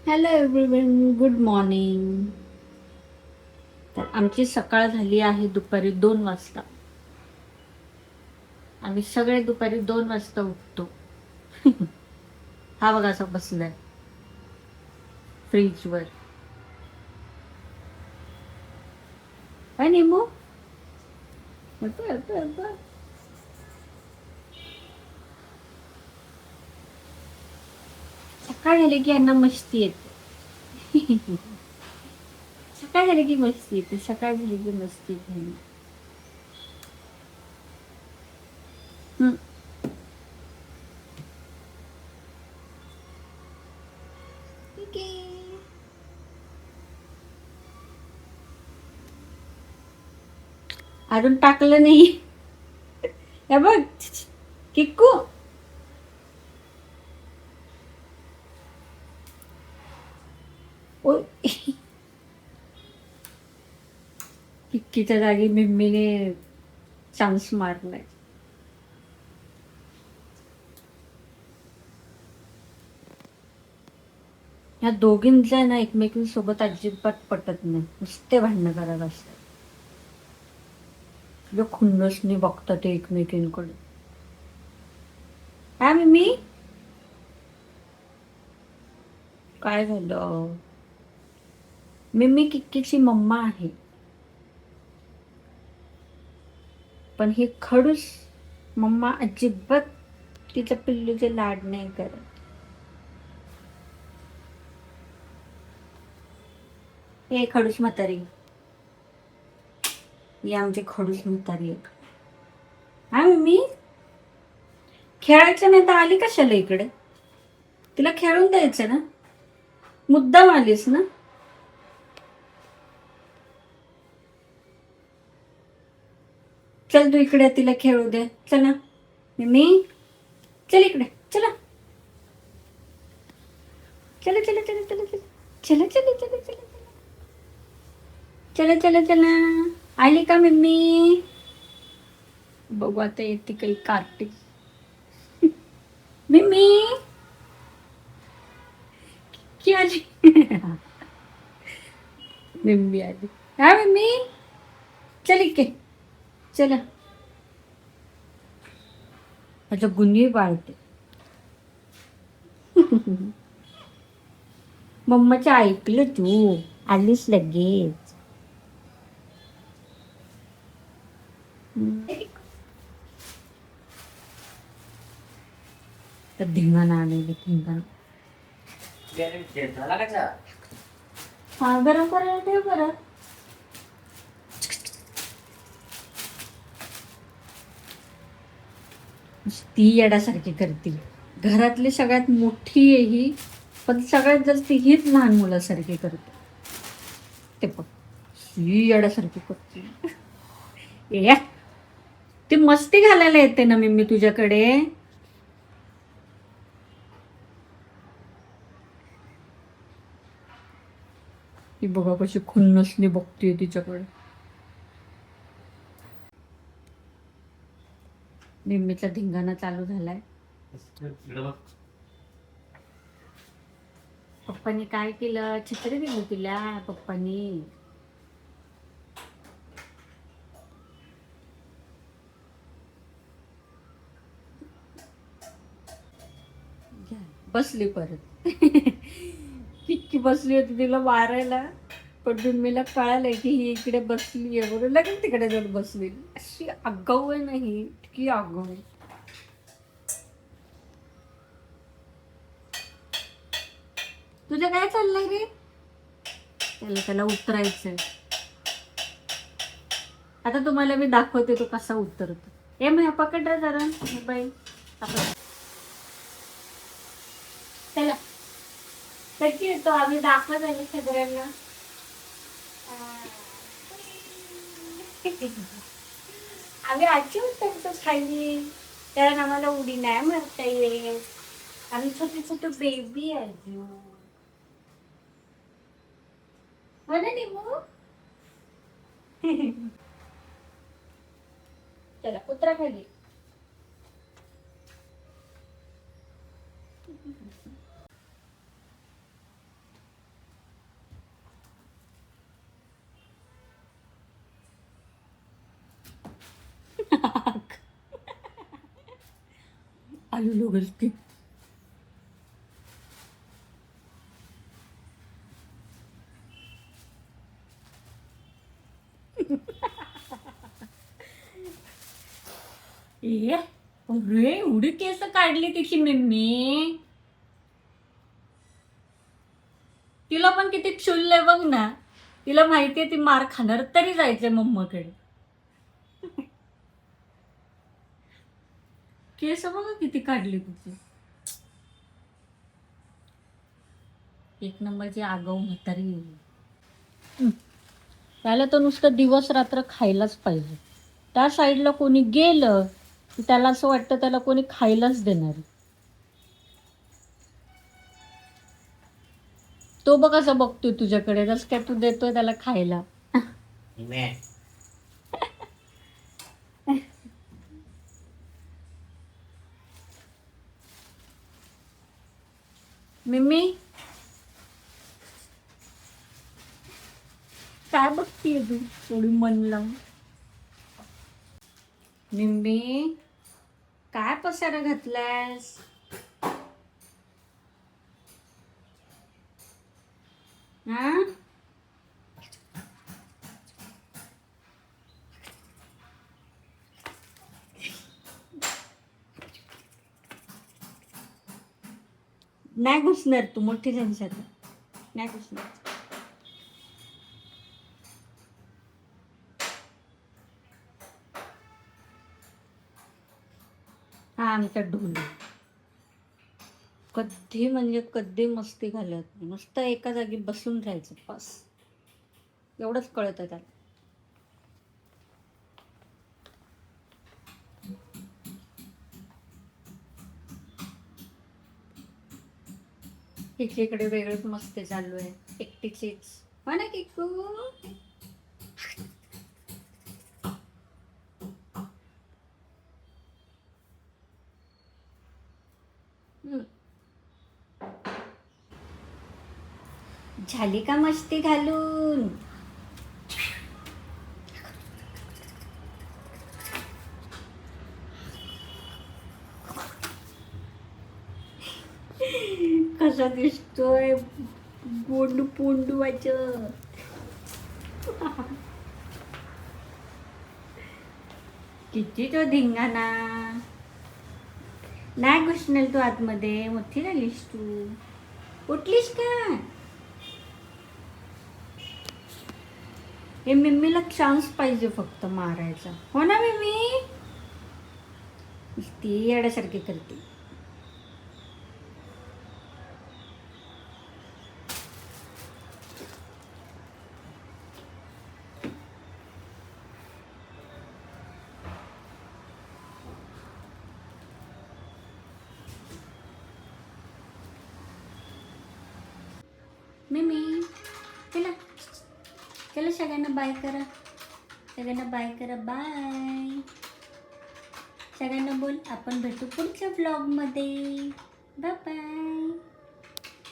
Hello everyone, good morning. तर आमची सकाळ झाली आहे दुपारी 2 वाजता. आम्ही सगळे दुपारी 2 वाजता उठतो. हा बघा असा बसलाय फ्रीजवर. काय नेमू? सकाळ झाली की यांना मस्ती येते. सकाळ झाली की मस्ती येते, सकाळ झाली की मस्ती येते. हम्म. ठीक आहे. अजून टाकलं नाही. हे बघ किक्कू. ओ, किक्कीच्या जागी मिम्मीने चान्स मारलाय. ह्या दोघींच्या ना एकमेकींसोबत अजिबात पटत नाही, नुसते भांडणं करत असतात. तुझ्या खुन्नसनी बघतात ते एकमेकींकडे. काय मिम्मी? काय झालं? मिम्मी किक्कीची मम्मा आहे, पण ही खडूस मम्मा अजिबात तिच्या पिल्लूचे लाड नाही करत. हे खडूस म्हातारी, ही आमची खडूस म्हातारी आहे. हा मिम्मी, खेळायचं नाही तर आली कशाला इकडे? तिला खेळून द्यायचं ना, मुद्दाम आलीस ना. चल तू इकडे, तिला खेळू दे. चला मिम्मी, चल इकडे. चला चला चला चला चला चला चला चला चला चला चला चला चला. आली का मिम्मी? बघू आता येते काही कार्तिक. मिम्मी की आली. मिम्मी आली. हा मिम्मी, चल इकडे. चला. अच्छा गुन्हे पाळते. मम्माचं ऐकलं तू, आलीस लगेच. तर धिंगाणा आलेली धिंगाणा. हा गरम करायला ठेव बरं. ती येड्यासारखी करतील. घरातली सगळ्यात मोठी आहे ही, पण सगळ्यात जास्त हीच लहान मुलासारखी करते. ते बघ, ही येड्यासारखी करते. ए, ती मस्ती घालायला येते ना मी तुझ्याकडे. ती बघा कशी खुन्नसली बघतीये तिच्याकडे. निम्मीचा धिंगाणा चालू झालाय. पप्पानी काय केलं? छत्री दिली तिला पप्पानी. बसली परत. किती बसली होती तिला मारायला, पण निम्मीला कळालंय की ही इकडे बसली आहे म्हणून लगेच तिकडे जाऊन बसली. अशी आगाऊ आहे नाही, इतकी आगाऊ आहे. तुझं काय चाललंय रे? त्याला उतरायचंय. आता तुम्हाला मी दाखवते तो कसा उतरतो. ए मग पकड रे जरा मोबाईल. त्याला कशी येतो आम्ही दाखवत आहे सगळ्यांना. आम्ही आजी उतरतो खाली, कारण आम्हाला उडी नाही मारता येत. आम्ही छोटे छोटे बेबी आहे अजून. हो ना निमू? चला उतरा खाली. आलू लोगस की ए अरे एवढी केस काढली तिची मम्मी. तिला पण किती क्षुल्ल बघ ना. तिला माहितीये ती मार खाणार तरी जायचंय मम्माकडे. केस बघा किती काढली तिची. एक नंबरची आगाऊ म्हातारी. त्याला तर नुसतं दिवस रात्र खायलाच पाहिजे. त्या साईडला कोणी गेलं की त्याला असं वाटतं त्याला कोणी खायलाच देणार. तो बघ असं बघतोय तुझ्याकडे, जसं काय तू देतोय त्याला खायला. मिम्मी काय बघतीये तू थोडी मन लावून. मिम्मी काय पसारा घातलास. हा नाही घुसणार तू, मोठी झालीस आता. नाही घुसणार. हा आमचा ढोल कधी म्हणजे कधी मस्ती घालत नाही. नुसतं एका जागी बसून राहायचं बस, एवढंच कळत त्याला. इकडे वेगळंच मस्ती चालू आहे एकटीचीच. हो ना किकू. झाली का मस्ती घालून. कसा दिसतोय बोंडू पोंडू वाचं. किती तो धिंगाणा. नाही घुसणार तू आतमध्ये, मोठी झालीस तू. उठलीस का. हे मिम्मीला चान्स पाहिजे फक्त मारायचा. हो ना मिम्मी. ती येड्यासारखी करते. मिमी चला चला सगळ्यांना बाय करा. सगळ्यांना बाय करा. बाय सगळ्यांना बोल. आपण भेटू पुढच्या ब्लॉगमध्ये. Bye bye.